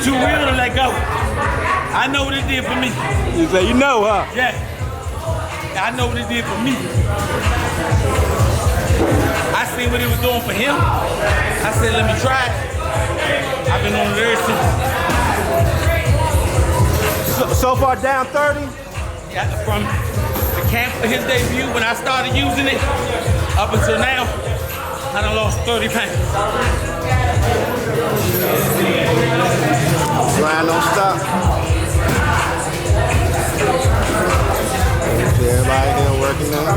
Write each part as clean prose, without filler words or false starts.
too real to let go. I know what it did for me. You say you know, huh? Yeah. I know what it did for me. I seen what it was doing for him. I said, let me try it. I've been on it ever since. So far down 30? Yeah, from the camp of his debut, when I started using it, up until now, I done lost 30 pounds. Grind don't stop. Everybody here working now.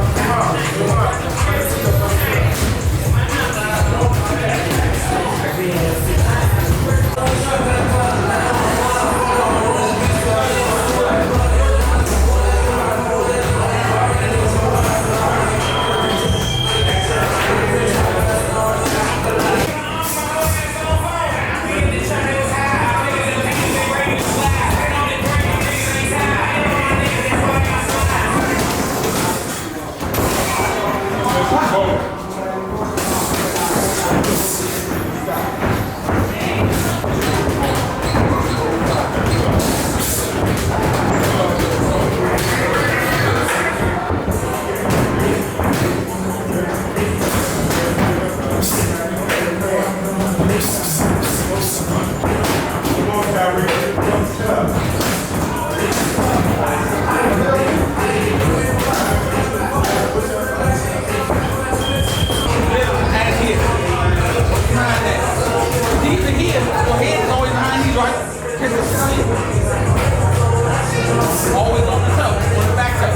Always on the toe, on the back toe.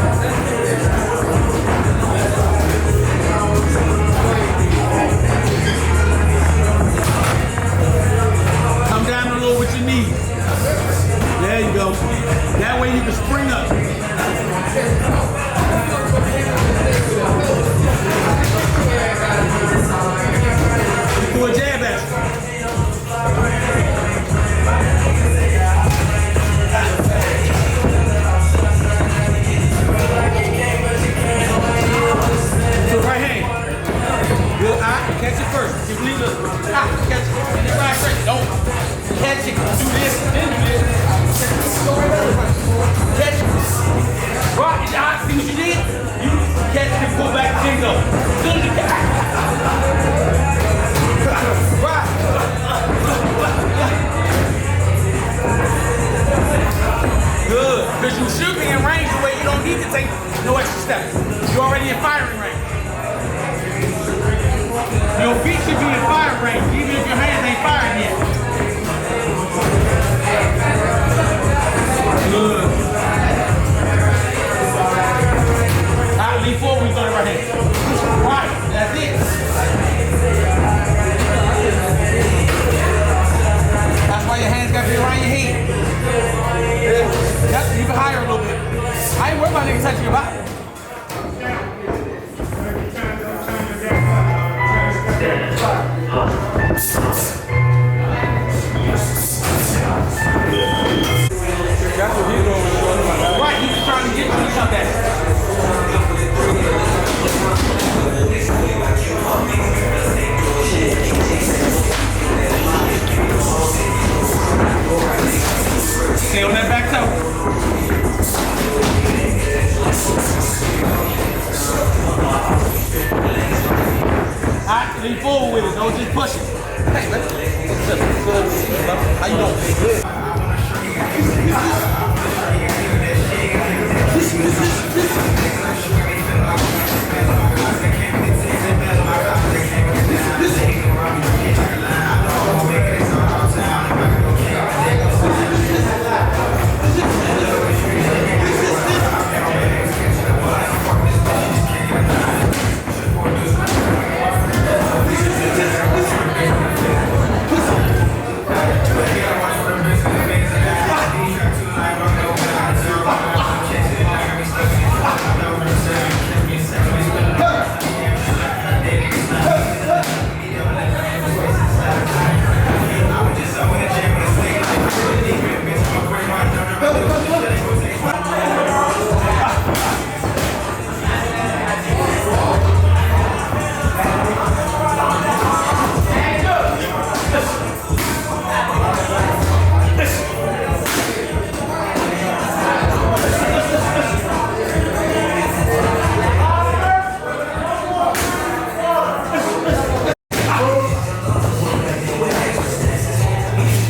Come down a little with your knees. There you go. That way you can spring up. Do a jab action. Catch it first. You leave it. Catch it. And then right straight. Don't catch it. Do this. Then do this. Go right there. Catch it. Right. See what you did? You catch it and pull back. Then go. Then you catch it. Right. Good. Because you should be in range the way you don't need to take no extra steps. You're already in firing range. Your feet should be in fire range, even if your hands ain't firing yet. Good. All right, lean forward, we've done it right here. Right, that's it. That's why your hands got to be around your head. Yep, even higher a little bit. I ain't worried about niggas touching your body. That's what he's doing. Right, he's just trying to get you something. Stay on that back toe. Alright, lean forward with it, don't just push it. Hey, man. How you doing? Good.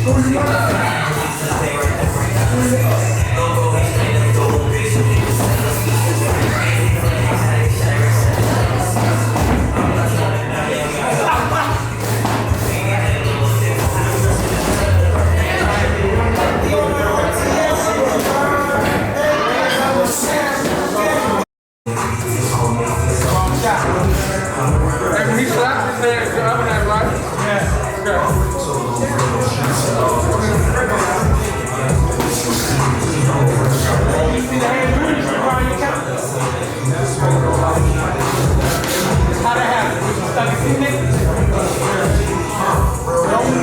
He slapped his hands up in that right? Yeah. You see the hand moving, you find your count. How that happen? You stuck his teammate?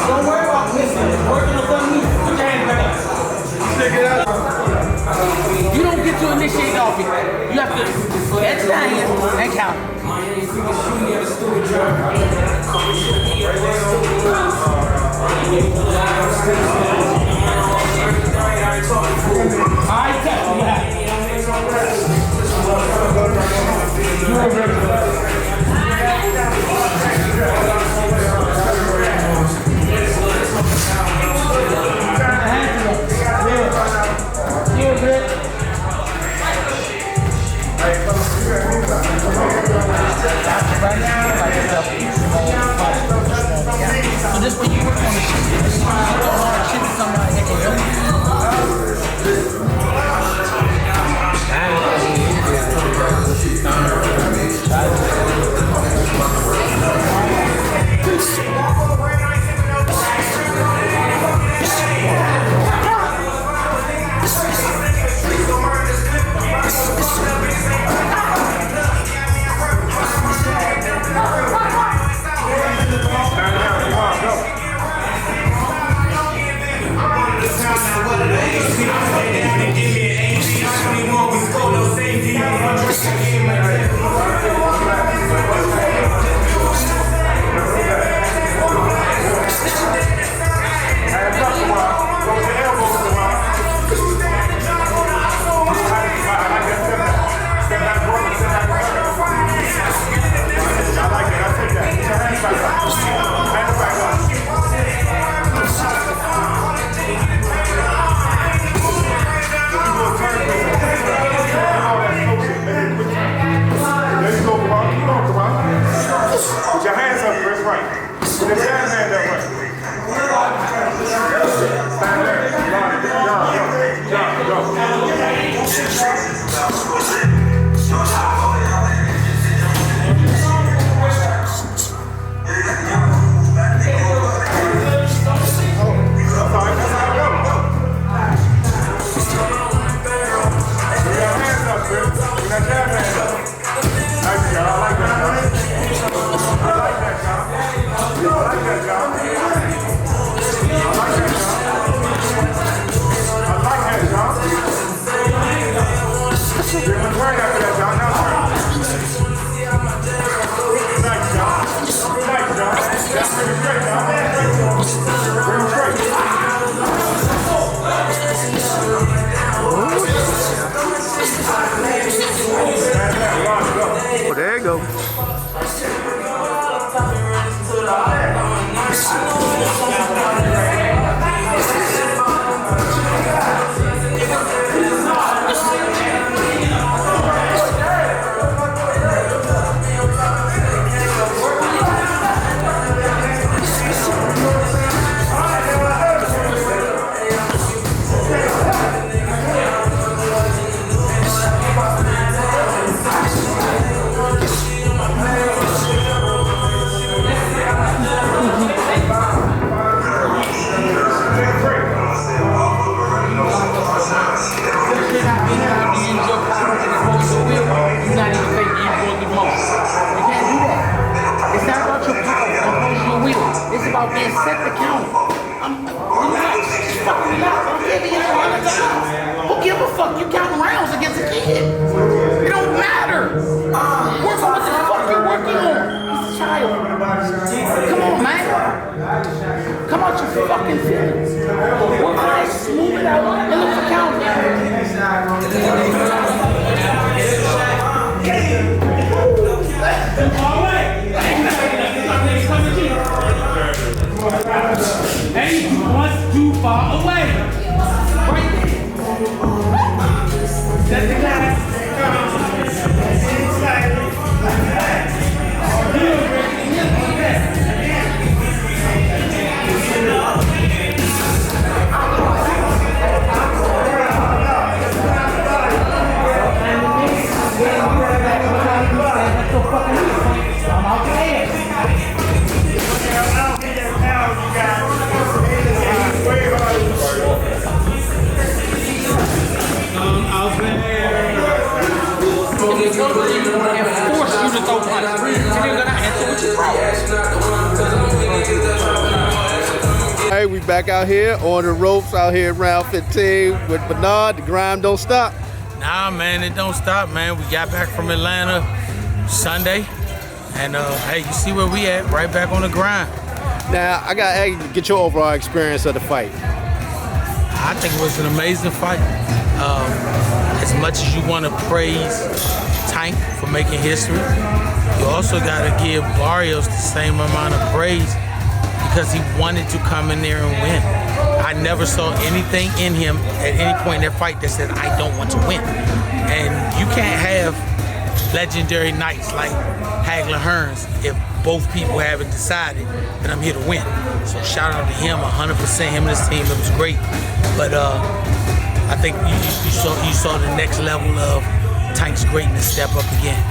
Don't worry about missing. Working on something new. Put your hands back up. Stick it out. You don't get to initiate off it. You have to catch the hands and count. I tell you that. So this when you work on the shit, this is hard shit to somebody that can help you. Oh, there you go. Man, set the count. Relax. Just fucking relax. I'm giving you $100. Who give a fuck? You counting rounds against a kid. It don't matter. Work on what the fuck you're working on. He's a child. Come on, man. Come out your fucking feelings. Work on that, smooth it out, and look for counting. Hey, much too far away. Right there. That's the guy. Hey, we back out here on the ropes out here round 15 with Bernard. The grind don't stop. Nah, man, it don't stop, man. We got back from Atlanta Sunday, and hey, you see where we at? Right back on the grind. Now, I got to get your overall experience of the fight. I think it was an amazing fight. As much as you want to praise Tank for making history, you also got to give Barrios the same amount of praise because he wanted to come in there and win. I never saw anything in him at any point in that fight that said, I don't want to win. And you can't have legendary nights like Hagler Hearns if both people haven't decided that I'm here to win. So shout out to him, 100%, him and his team, it was great. But I think you saw the next level of Tank's greatness step up again.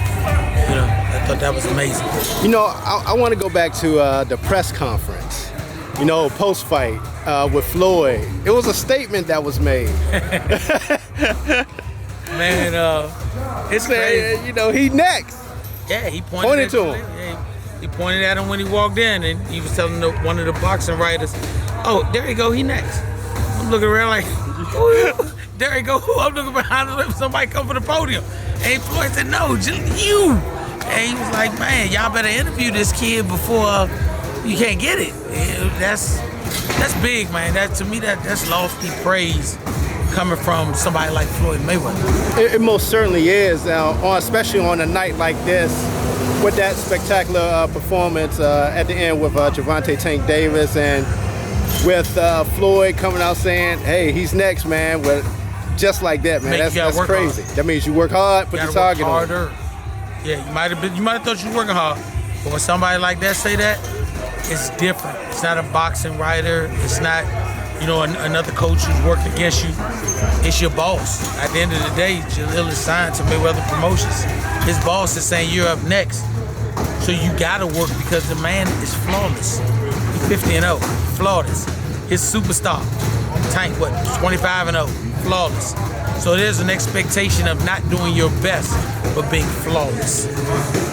You know, I thought that was amazing. You know, I want to go back to the press conference. You know, post-fight with Floyd. It was a statement that was made. Man, it's crazy. You know, he next. Yeah, he pointed to him. Yeah, he pointed at him when he walked in, and he was telling one of the boxing writers, "Oh, there you go, he next." I'm looking around like, there you go. I'm looking behind him. Somebody come for the podium, and Floyd said, "No, just you." And he was like, "Man, y'all better interview this kid before you can't get it." And that's big, man. That to me, that's lofty praise coming from somebody like Floyd Mayweather. It most certainly is, especially on a night like this, with that spectacular performance at the end with Gervonta Tank Davis, and with Floyd coming out saying, "Hey, he's next, man." With just like that, man. That's crazy. Hard. That means you work hard, put the target on. Yeah, you might have thought you were working hard, but when somebody like that say that, it's different. It's not a boxing writer. It's not, you know, another coach who's worked against you. It's your boss. At the end of the day, Jalil is signed to Mayweather Promotions. His boss is saying you're up next. So you gotta work because the man is flawless. He's 50-0, flawless. His superstar, Tank, 25-0, flawless. So there's an expectation of not doing your best, but being flawless.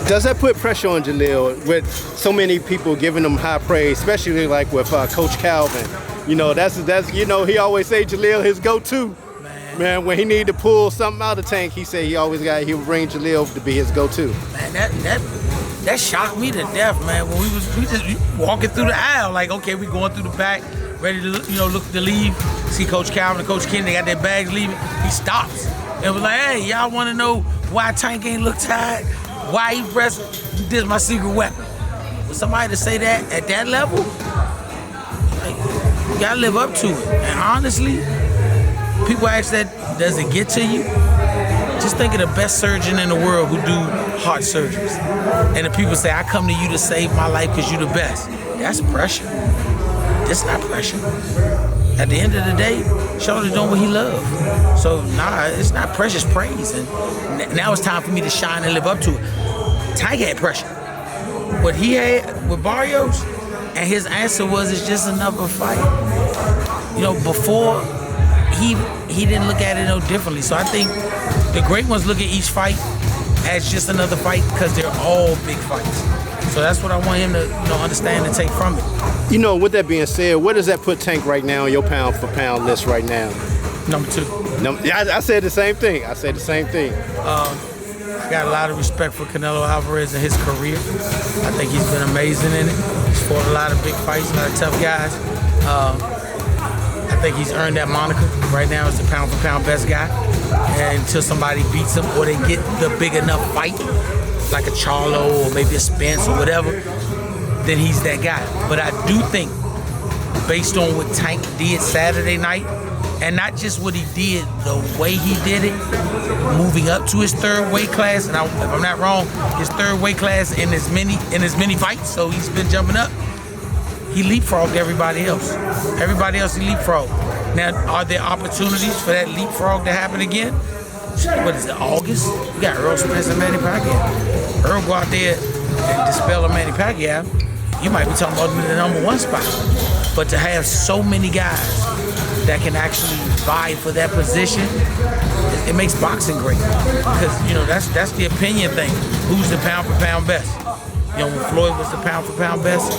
Does that put pressure on Jalil with so many people giving him high praise, especially like with Coach Calvin? You know, that's you know, he always say Jalil his go-to. Man, when he need to pull something out of Tank, he said he'll bring Jalil to be his go-to. Man, that shocked me to death, man. When we just walking through the aisle, like, okay, we going through the back, ready to, you know, look to leave. See Coach Calvin and Coach Kenny, they got their bags leaving. He stops and was like, "Hey, y'all want to know why Tank ain't look tired? Why he pressed? This is my secret weapon." For somebody to say that at that level, like, you gotta live up to it. And honestly, people ask that, does it get to you? Just think of the best surgeon in the world who do heart surgeries. And the people say, "I come to you to save my life because you're the best." That's pressure. It's not pressure. At the end of the day, Shorty doing what he loves. So nah, it's not pressure, it's praise. And now it's time for me to shine and live up to it. Tank had pressure. What he had with Barrios, and his answer was, it's just another fight. You know, before, he didn't look at it no differently. So I think the great ones look at each fight as just another fight because they're all big fights. So that's what I want him to, you know, understand and take from it. You know, with that being said, where does that put Tank right now on your pound-for-pound list right now? Number 2. Yeah, I said the same thing. I I got a lot of respect for Canelo Alvarez and his career. I think he's been amazing in it. He's fought a lot of big fights, a lot of tough guys. I think he's earned that moniker. Right now, it's the pound-for-pound best guy. And until somebody beats him or they get the big enough fight, like a Charlo or maybe a Spence or whatever, then he's that guy. But I do think based on what Tank did Saturday night, and not just what he did, the way he did it, moving up to his third weight class. And if I'm not wrong, his third weight class in as many fights. So he's been jumping up. He leapfrogged everybody else. Everybody else he leapfrogged. Now, are there opportunities for that leapfrog to happen again? What is it, August? You got Earl Spence and Manny Pacquiao. Earl go out there and dispel a Manny Pacquiao, you might be talking about the #1 spot. But to have so many guys that can actually vie for that position, it makes boxing great. Because, you know, that's the opinion thing. Who's the pound for pound best? You know, when Floyd was the pound for pound best,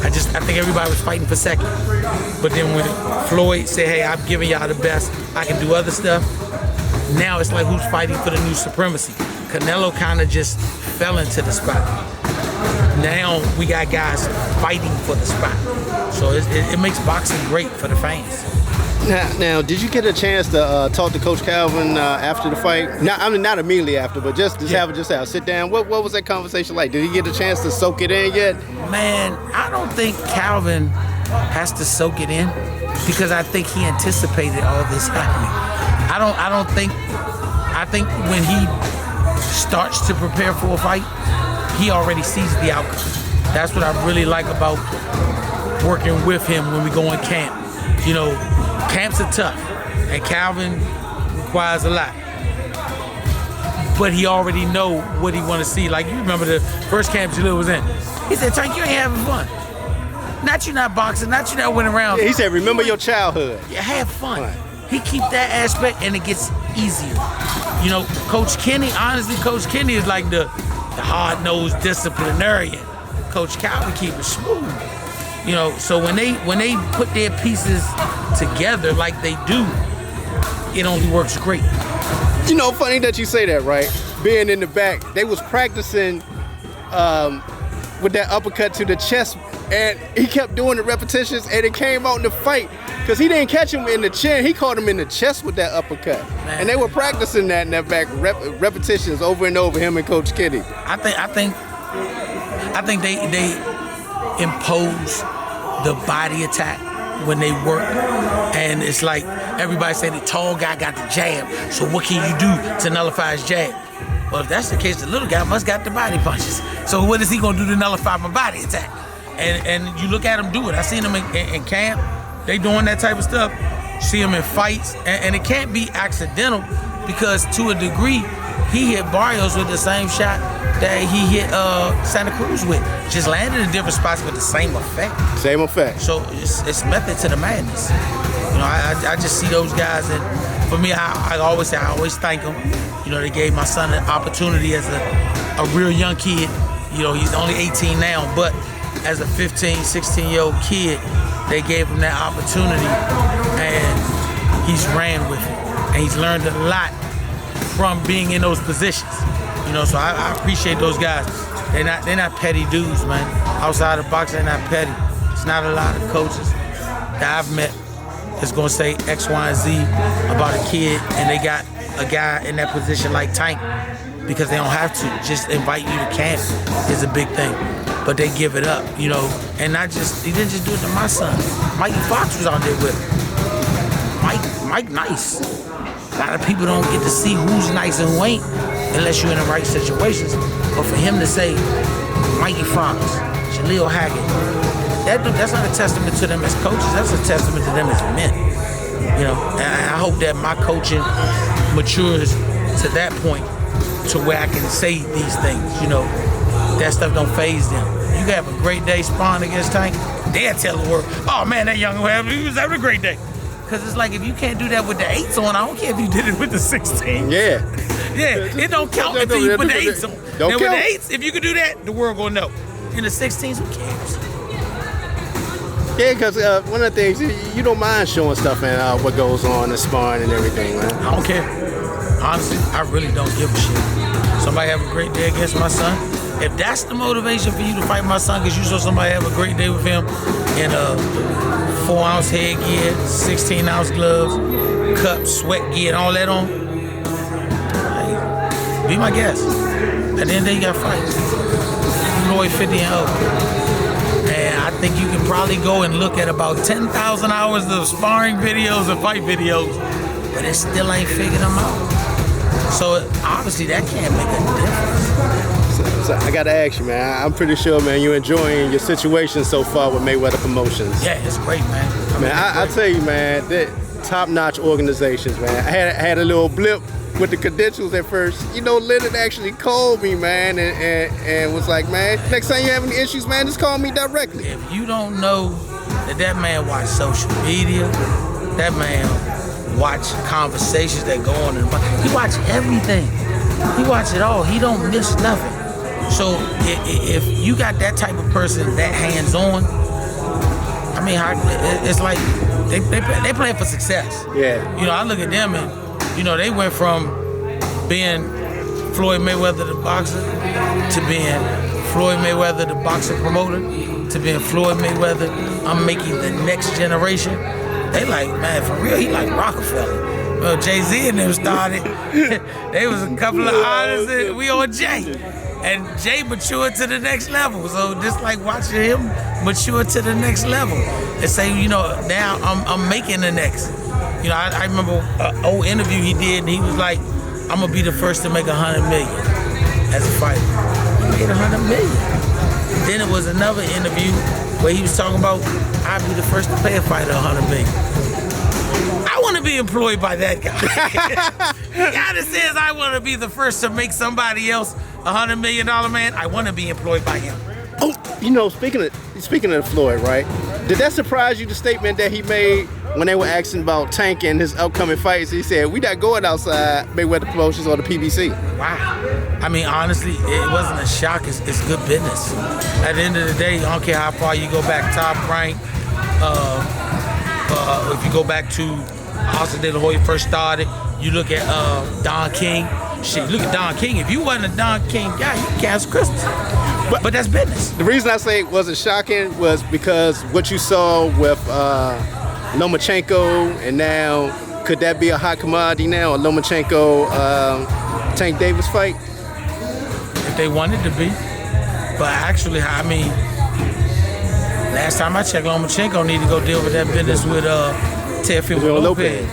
I think everybody was fighting for second. But then when Floyd said, hey, I'm giving y'all the best, I can do other stuff, now it's like who's fighting for the new supremacy. Canelo kind of just fell into the spot. Now we got guys fighting for the spot. So it makes boxing great for the fans. Now, did you get a chance to talk to Coach Calvin after the fight? Not immediately after, but just have a sit down. What was that conversation like? Did he get a chance to soak it in yet? Man, I don't think Calvin has to soak it in because I think he anticipated all this happening. I think when he starts to prepare for a fight, he already sees the outcome. That's what I really like about working with him when we go in camp. You know, camps are tough, and Calvin requires a lot. But he already know what he want to see. Like, you remember the first camp Jalil was in. He said, Tank, you ain't having fun. Not you not boxing, not you not winning rounds. Yeah, he said, remember your childhood. Yeah, have fun. Right. He keep that aspect, and it gets easier. You know, Coach Kenny, honestly, Coach Kenny is like the hard-nosed disciplinarian. Coach Calvin keep it smooth. You know, so when they put their pieces together like they do, it only works great. You know, funny that you say that, right? Being in the back, they was practicing with that uppercut to the chest, and he kept doing the repetitions, and it came out in the fight because he didn't catch him in the chin. He caught him in the chest with that uppercut. Man. And they were practicing that in that back, repetitions over and over, him and Coach Kenny. I think they impose the body attack when they work, and it's like everybody say the tall guy got the jab, so what can you do to nullify his jab? Well, if that's the case, the little guy must got the body punches. So what is he gonna do to nullify my body attack? And you look at him do it. I seen him in camp. They doing that type of stuff. See him in fights, and it can't be accidental because to a degree, he hit Barrios with the same shot that he hit Santa Cruz with. Just landed in different spots with the same effect. Same effect. So it's method to the madness. You know, I just see those guys, and for me, I always thank them. You know, they gave my son an opportunity as a real young kid. You know, he's only 18 now, but as a 15, 16-year-old kid, they gave him that opportunity, and he's ran with it. And he's learned a lot from being in those positions. You know, so I appreciate those guys. They're not petty dudes, man. Outside of boxing, they're not petty. It's not a lot of coaches that I've met that's gonna say X, Y, and Z about a kid, and they got a guy in that position like Tank because they don't have to. Just invite you to camp is a big thing. But they give it up, you know, and he didn't just do it to my son. Mikey Fox was out there with him. Mike nice. A lot of people don't get to see who's nice and who ain't unless you're in the right situations. But for him to say, Mikey Fox, Jalil Hackett, that's not a testament to them as coaches, that's a testament to them as men. You know, and I hope that my coaching matures to that point to where I can say these things, you know. That stuff don't faze them. You can have a great day sparring against Tank, they'll tell the world, oh man, that young man, he was having a great day. Because it's like, if you can't do that with the 8s on, I don't care if you did it with the 16. Yeah. Yeah, it don't count until you put the 8s on. Don't with count. The 8s, if you can do that, the world gonna know. In the 16s, who cares? Yeah, because one of the things, you don't mind showing stuff and what goes on in sparring and everything, man. I don't care. Honestly, I really don't give a shit. Somebody have a great day against my son. If that's the motivation for you to fight my son because you saw somebody have a great day with him in a 4-ounce headgear, 16-ounce gloves, cups, sweat gear, and all that on, hey, be my guest. At the end of the day, you got fights. Floyd 50-0. And I I think you can probably go and look at about 10,000 hours of sparring videos and fight videos, but it still ain't figured them out. So obviously that can't make a difference. So I gotta ask you, man. I'm pretty sure, man, you're enjoying your situation so far with Mayweather Promotions. Yeah, it's great, man. I tell you, man, that top-notch organizations, man. I had a little blip with the credentials at first. You know, Leonard actually called me, man, and was like, man, next time you have any issues, man, just call me directly. If you don't know that man watch social media, that man watch conversations that go on, he watch everything. He watch it all. He don't miss nothing. So if you got that type of person that hands-on, I mean, it's like they playing for success. Yeah. You know, I look at them and, you know, they went from being Floyd Mayweather the boxer to being Floyd Mayweather the boxing promoter to being Floyd Mayweather, I'm making the next generation. They like, man, for real, he like Rockefeller. Well, Jay-Z and them started. They was a couple of artists and we on Jay. And Jay matured to the next level. So just like watching him mature to the next level and say, you know, now I'm making the next. You know, I remember an old interview he did, and he was like, I'm gonna be the first to make 100 million as a fighter. He made 100 million. Then it was another interview where he was talking about, I'd be the first to pay a fighter 100 million. I want to be employed by that guy. The guy that says I want to be the first to make somebody else $100 million man, I want to be employed by him. Oh, you know, speaking of Floyd, right? Did that surprise you, the statement that he made when they were asking about Tank and his upcoming fights? He said, we not going outside Mayweather Promotions or the PBC. Wow. I mean, honestly, it wasn't a shock. It's good business. At the end of the day, I don't care how far you go back, top rank. If you go back to Austin De La Hoya first started, you look at Don King. Shit, look at Don King. If you wasn't a Don King guy, you can cancel Christmas. But that's business. The reason I say it wasn't shocking was because what you saw with Lomachenko, and now could that be a hot commodity now, a Lomachenko Tank Davis fight? If they wanted to be. But actually, I mean, last time I checked, Lomachenko need to go deal with that business with Teofimo Lopez.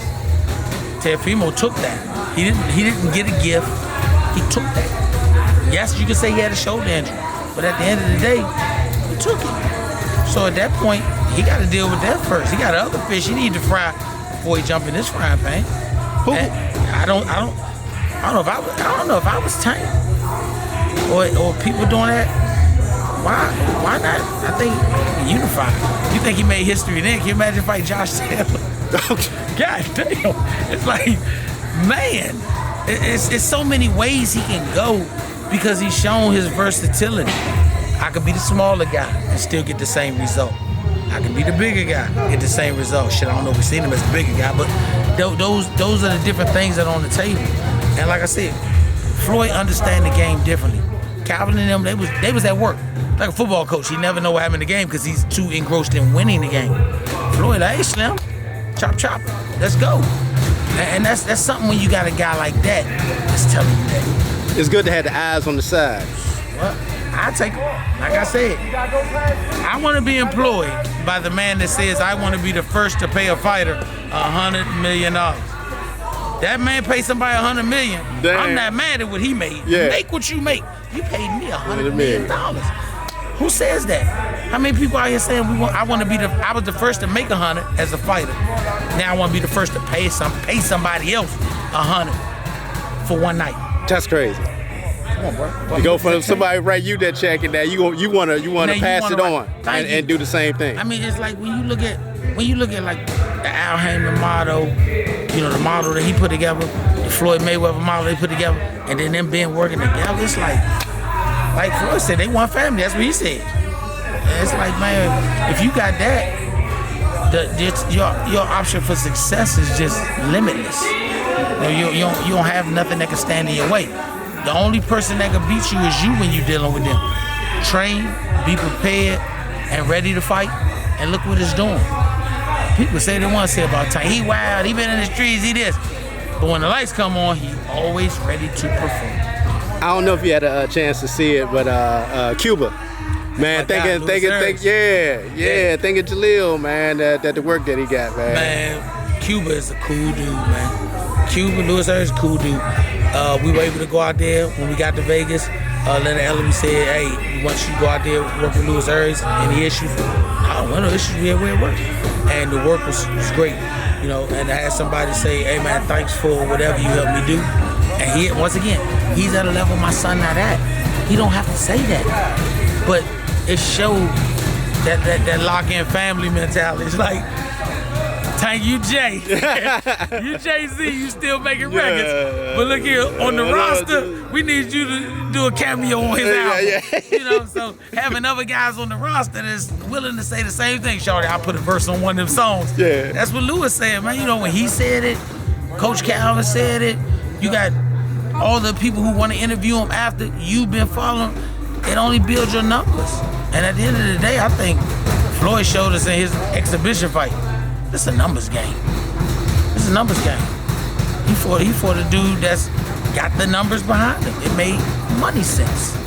Teofimo took that. He didn't get a gift. He took that. Yes, you can say he had a shoulder injury, but at the end of the day, he took it. So at that point, he got to deal with that first. He got other fish he need to fry before he jump in this frying pan. I don't know if I was Tank or people doing that. Why not? I think unified. You think he made history then? Can you imagine fighting Josh Taylor? God damn. It's like, man, it's so many ways he can go because he's shown his versatility. I could be the smaller guy and still get the same result. I could be the bigger guy, get the same result. Shit, I don't know if we've seen him as the bigger guy, but those are the different things that are on the table. And like I said, Floyd understand the game differently. Calvin and them, they was at work. Like a football coach, he never know what happened in the game because he's too engrossed in winning the game. Floyd, hey, Slim, chop, let's go. And that's something when you got a guy like that that's telling you that. It's good to have the eyes on the side. Well, I take it. Like I said, I want to be employed by the man that says I want to be the first to pay a fighter $100 million. That man paid somebody $100 million. Damn. I'm not mad at what he made. Yeah. Make what you make. You paid me $100 million. Who says that? How many people out here saying I was the first to make 100 as a fighter. Now I want to be the first to pay somebody else 100 for one night. That's crazy. Come on, bro. You go from somebody write you that check and now you want to pass it on and do the same thing. I mean, it's like when you look at like the Al Heyman model, you know, the model that he put together, the Floyd Mayweather model they put together, and then them being working together, it's like Floyd said, they one family. That's what he said. And it's like, man, if you got that, your option for success is just limitless. You don't have nothing that can stand in your way. The only person that can beat you is you when you're dealing with them. Train, be prepared, and ready to fight, and look what it's doing. People say they want to say about Tank. He wild, he been in the streets, he this. But when the lights come on, he always ready to perform. I don't know if you had a chance to see it, but Cuba Man, thanking Jalil, man, that the work that he got, man. Man, Cuba is a cool dude, man. Cuba, Louis Earth is a cool dude. We were able to go out there when we got to Vegas. Leonard Ellerby said, hey, we want you to go out there work with Louis Earth. Any issues? No issues. We had work. And the work was great, you know. And I had somebody say, hey, man, thanks for whatever you helped me do. And he, once again, he's at a level my son not at. He don't have to say that. But it showed that lock-in family mentality. It's like, thank you, Jay. You Jay-Z, you still making records. But look here, on the roster, we need you to do a cameo on his album. You know, so having other guys on the roster that's willing to say the same thing, shorty, I put a verse on one of them songs. Yeah. That's what Louis said, man. You know, when he said it, Coach Calvin said it, you got all the people who want to interview him after you've been following, it only builds your numbers. And at the end of the day, I think Floyd showed us in his exhibition fight, this is a numbers game. This is a numbers game. He fought a dude that's got the numbers behind him. It made money sense.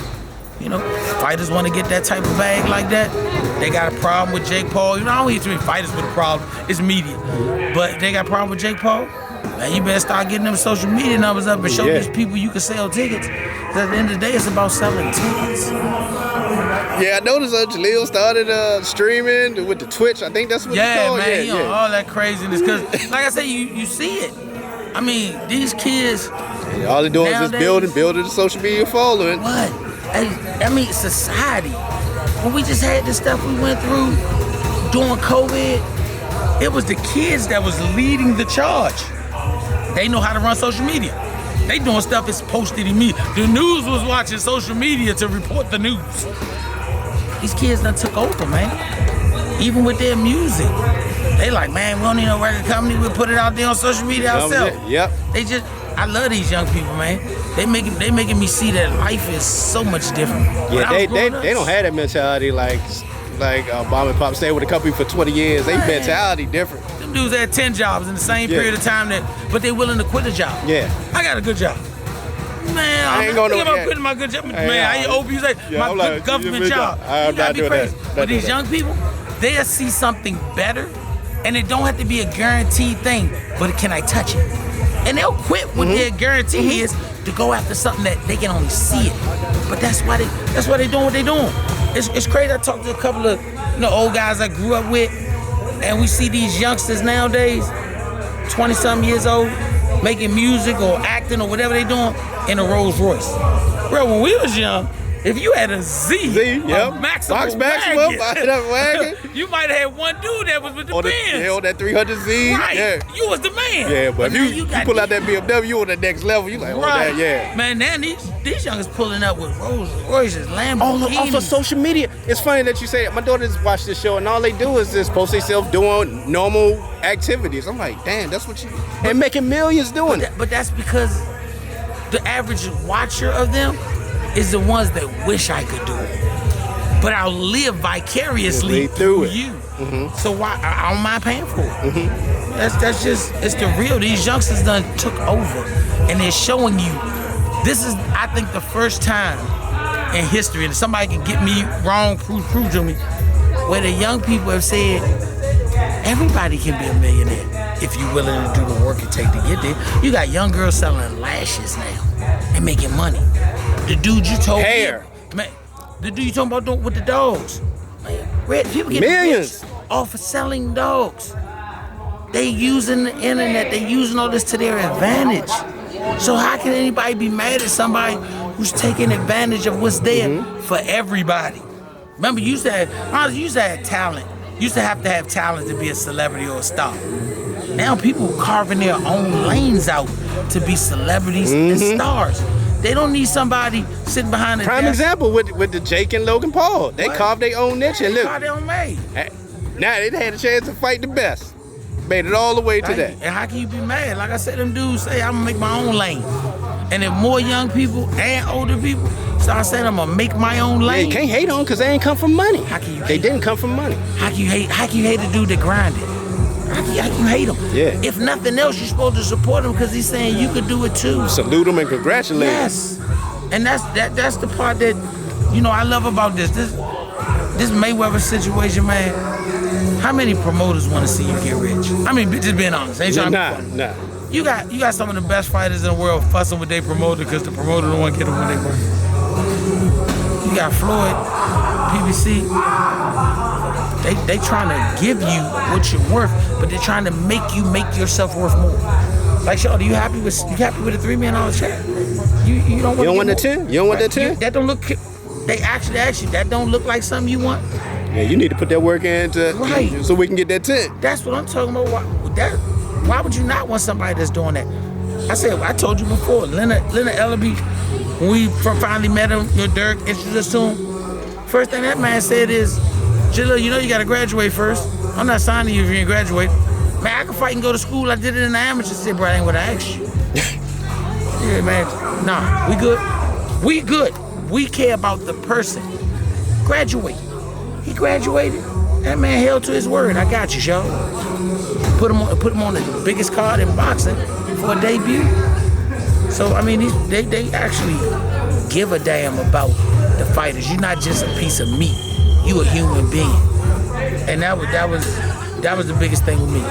You know, fighters want to get that type of bag like that. They got a problem with Jake Paul. You know, I don't need too many fighters with a problem. It's media. But they got a problem with Jake Paul. Man, you better start getting them social media numbers up and show these people you can sell tickets. Because at the end of the day, it's about selling tickets. Yeah, I noticed Jalil started streaming with the Twitch. I think that's what it's called. Man, you know, all that craziness. Because, like I said, you see it. I mean, these kids. All they're doing is just building the social media following. What? I mean, society. When we just had this stuff we went through during COVID, it was the kids that was leading the charge. They know how to run social media. They doing stuff that's posted immediately. The news was watching social media to report the news. These kids done took over, man. Even with their music. They like, man, we don't need no record company. We'll put it out there on social media ourselves. Yep. I love these young people, man. They making me see that life is so much different. Yeah, they don't have that mentality like Mom and Pop stayed with a company for 20 years. They mentality different. Them dudes had 10 jobs in the same period of time but they willing to quit a job. Yeah. I got a good job. Man, I ain't gonna about quitting my good job. Man, I hope you say my good government job. I'm not doing that. But these young people, they'll see something better, and it don't have to be a guaranteed thing, but can I touch it? And they'll quit when their guarantee is to go after something that they can only see it. But that's why they doing what they doing. It's crazy. I talked to a couple of old guys I grew up with, and we see these youngsters nowadays, 20-something years old, making music or acting or whatever they doing in a Rolls Royce. Bro, when we was young, if you had a Z, Maximum wagon, you might have had one dude that was with the Benz. Yeah, on that 300Z. Right. Yeah. You was the man. Yeah, but if you pull out that BMW, you on the next level. You like, right. Yeah. Man, now these youngers pulling up with Rolls Royces, Lamborghinis. Off of social media. It's funny that you say that. My daughters watch this show, and all they do is just post themselves doing normal activities. I'm like, damn, that's what you... And making millions doing it. But that's because the average watcher of them is the ones that wish I could do it. But I'll live vicariously through you. So why I don't mind paying for it. That's just, it's the real. These youngsters done took over, and they're showing you. This is, I think, the first time in history, and somebody can get me wrong, prove to me, where the young people have said, everybody can be a millionaire if you're willing to do the work it takes to get there. You got young girls selling lashes now and making money. The dude you told me, man, the dude you talking about doing with the dogs, man, people get millions off of selling dogs. They using the internet, they using all this to their advantage. So how can anybody be mad at somebody who's taking advantage of what's there for everybody? Remember, you used to have talent. You used to have talent to be a celebrity or a star. Now people are carving their own lanes out to be celebrities and stars. They don't need somebody sitting behind a prime desk. Example with the Jake and Logan Paul. They carved their own niche and look. Carved their own lane. Now they had a chance to fight the best. Made it all the way to that. And how can you be mad? Like I said, them dudes say, I'm gonna make my own lane. And if more young people and older people start saying, I'm gonna make my own lane. You can't hate on them because they ain't come from money. How can you They didn't come from money. How can you hate a dude that grinded? How can you hate him? Yeah. If nothing else, you're supposed to support him because he's saying you could do it too. Salute him and congratulate him. Yes. And that's the part that, I love about this. this Mayweather situation, man. How many promoters want to see you get rich? I mean, just being honest. Ain't trying to be funny. Nah. You got some of the best fighters in the world fussing with their promoter because the promoter don't want to get them when they work. You got Floyd, PBC. They trying to give you what you're worth, but they're trying to make you make yourself worth more. Like, Shawty, you happy with a $3 million check? You don't want that 10? You don't want that 10? That don't look. They actually ask you. That don't look like something you want. Yeah, you need to put that work in so we can get that 10. That's what I'm talking about. Why would you not want somebody that's doing that? I told you before, Leonard Ellaby, when we finally met him, Dirk introduced us to him, first thing that man said is, Jalil, you know you gotta graduate first. I'm not signing you if you ain't graduate. Man, I can fight and go to school. I did it in the amateur. I said, bro, I ain't what I asked you. Yeah, man. Nah, we good. We good. We care about the person. Graduate. He graduated. That man held to his word. I got you, yo. Put him on the biggest card in boxing for a debut. So I mean, they actually give a damn about the fighters. You're not just a piece of meat. You a human being. And that was the biggest thing with me.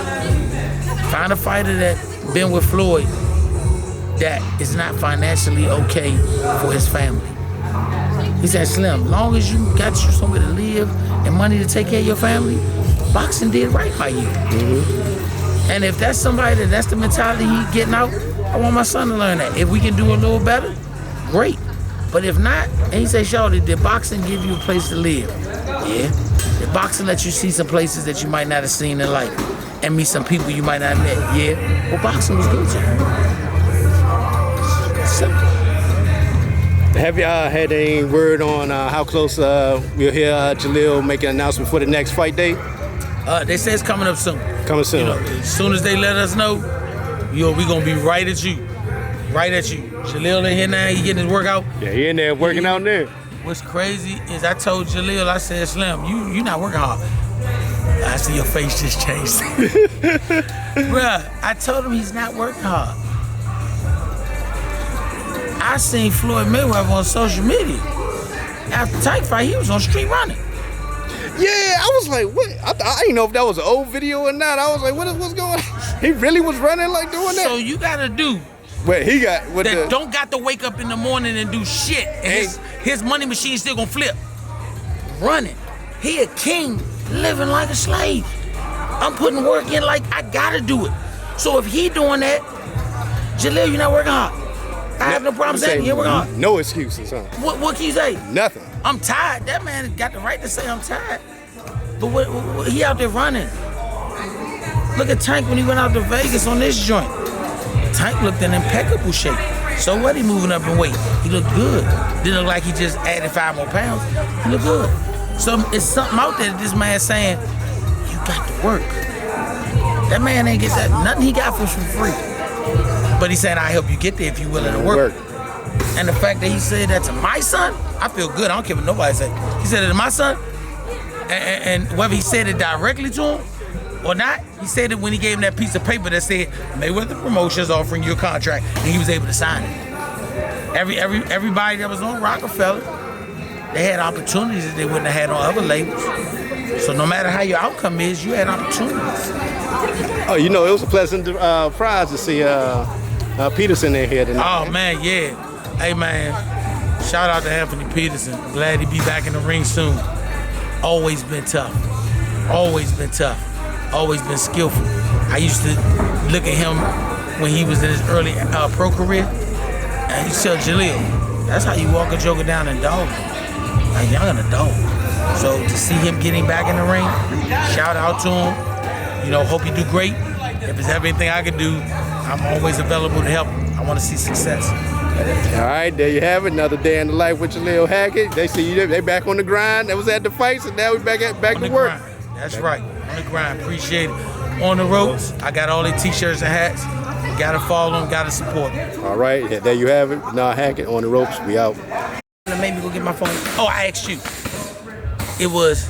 Find a fighter that been with Floyd that is not financially okay for his family. He said, Slim, long as you got you somewhere to live and money to take care of your family, boxing did right by you. Mm-hmm. And if that's somebody that's the mentality he getting out, I want my son to learn that. If we can do a little better, great. But if not, and he said, Shawty, did boxing give you a place to live? Yeah. Did boxing let you see some places that you might not have seen in life and meet some people you might not have met? Yeah. Well, boxing was good to you. Simple. Have y'all had any word on how close we'll hear Jalil make an announcement for the next fight day? They say it's coming up soon. Coming soon. As soon as they let us know, we gonna be right at you. Right at you. Jalil in here now, he getting his workout. Yeah, he in there working out there. What's crazy is I told Jalil, I said, Slim, you not working hard. I see your face just changed. Bruh, I told him he's not working hard. I seen Floyd Mayweather on social media. After the Tank fight, he was on street running. Yeah, I was like, what? I didn't know if that was an old video or not. I was like, what's going on? He really was running like doing that? So you gotta do Wait, he got what that don't got to wake up in the morning and do shit. And his money machine still gonna flip. Running. He a king living like a slave. I'm putting work in like I gotta do it. So if he doing that, Jalil, you're not working hard. I have no problem saying you're working hard. No excuses, huh? What can you say? Nothing. I'm tired. That man got the right to say I'm tired. But what he out there running. Look at Tank when he went out to Vegas on this joint. Tank looked in impeccable shape. So what? He moving up in weight. He looked good. Didn't look like he just added 5 more pounds. He looked good. So it's something out there that this man saying, you got to work. That man ain't get that. Nothing he got for free. But he said, I'll help you get there if you're willing to work. And the fact that he said that to my son, I feel good. I don't care what nobody say. He said it to my son, and whether he said it directly to him or not, he said it when he gave him that piece of paper that said Mayweather Promotions offering you a contract, and he was able to sign it. Everybody that was on Rockefeller, they had opportunities that they wouldn't have had on other labels. So no matter how your outcome is, you had opportunities. Oh, it was a pleasant surprise to see Peterson in here tonight. Oh man, yeah. Hey man, shout out to Anthony Peterson. Glad he be back in the ring soon. Always been tough. Always been tough. Always been skillful. I used to look at him when he was in his early pro career, and he said, Jalil, that's how you walk a joker down and dog him. Like, y'all gonna dog. So to see him getting back in the ring, shout out to him. Hope you do great. If there's ever anything I can do, I'm always available to help. I want to see success. All right, there you have it. Another day in the life with Jalil Hackett. They see you. They back on the grind. That was at the fights, and now we back to work. Grind. That's right. On the grind. Appreciate it. On the ropes. I got all the t-shirts and hats. Gotta follow them. Gotta support them. All right, there you have it. Now Hackett on the ropes. We out. Maybe go get my phone. Oh, I asked you. It was.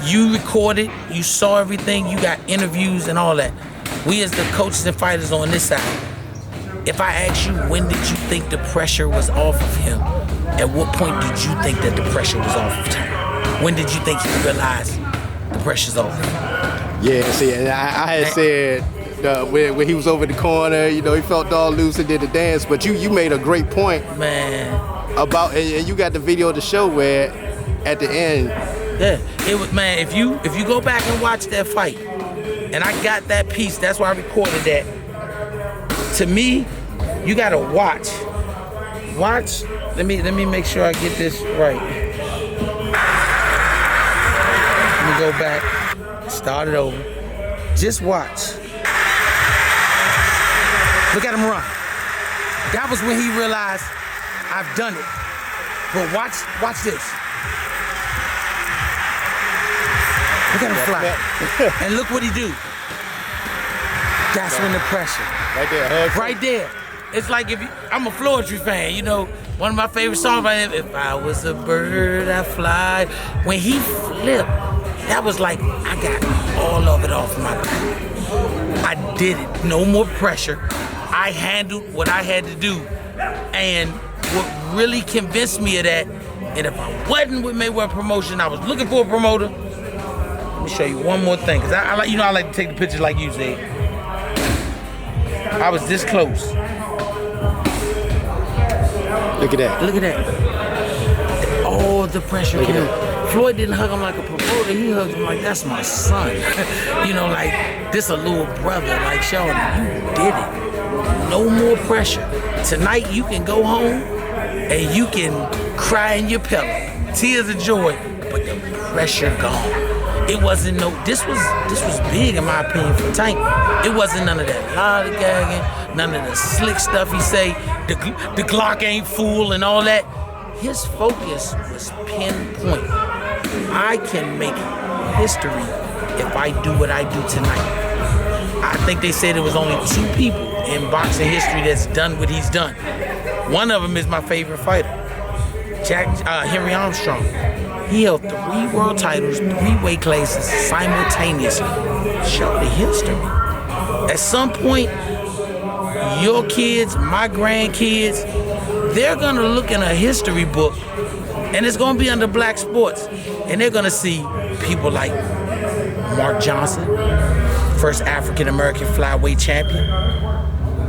You recorded. You saw everything. You got interviews and all that. We as the coaches and fighters on this side. If I ask you, when did you think the pressure was off of him? At what point did you think that the pressure was off of him? When did you think he realized the pressure's off? Yeah, see, and I had said when he was over the corner, you know, he felt all loose and did the dance. But you made a great point, man, about, and you got the video to show where at the end. Yeah, it was, man. If you go back and watch that fight, and I got that piece, that's why I recorded that. To me, you gotta watch. Watch. Let me make sure I get this right. Let me go back. Start it over. Just watch. Look at him run. That was when he realized I've done it. But watch this. Look at him fly. And look what he do. That's when the pressure. Right there. Right there. It's like I'm a Floetry fan, you know. One of my favorite songs by him, If I Was a Bird, I'd Fly. When he flipped, that was like, I got all of it off my back. I did it. No more pressure. I handled what I had to do. And what really convinced me of that, and if I wasn't with Mayweather Promotion, I was looking for a promoter. Let me show you one more thing, because I like to take the pictures like you said. I was this close. Look at that. Look at that. All the pressure came. Floyd didn't hug him like a promoter. He hugged him like, that's my son. You know, like, this a little brother. Like, Sean, you did it. No more pressure. Tonight, you can go home and you can cry in your pillow. Tears of joy, but the pressure gone. It wasn't this was big in my opinion for Tank. It wasn't none of that lollygagging, none of the slick stuff he say, the Glock ain't full and all that. His focus was pinpoint. I can make history if I do what I do tonight. I think they said there was only 2 people in boxing history that's done what he's done. One of them is my favorite fighter, Henry Armstrong. He held 3 world titles, 3 weight classes simultaneously. Show the history. At some point, your kids, my grandkids, they're gonna look in a history book, and it's gonna be under black sports, and they're gonna see people like Mark Johnson, first African-American flyweight champion.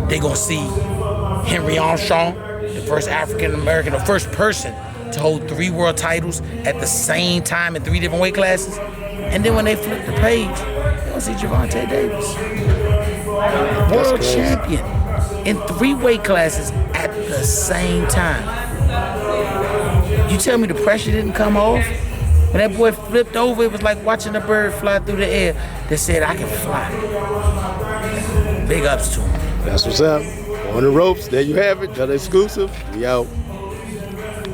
They're gonna see Henry Armstrong, the first African-American, or first person to hold 3 world titles at the same time in 3 different weight classes. And then when they flip the page, they're gonna see Gervonta Davis, world champion in 3 weight classes at the same time. You tell me the pressure didn't come off? When that boy flipped over, it was like watching a bird fly through the air that said, I can fly. Big ups to him. That's what's up. On the ropes, there you have it. Another exclusive. We out.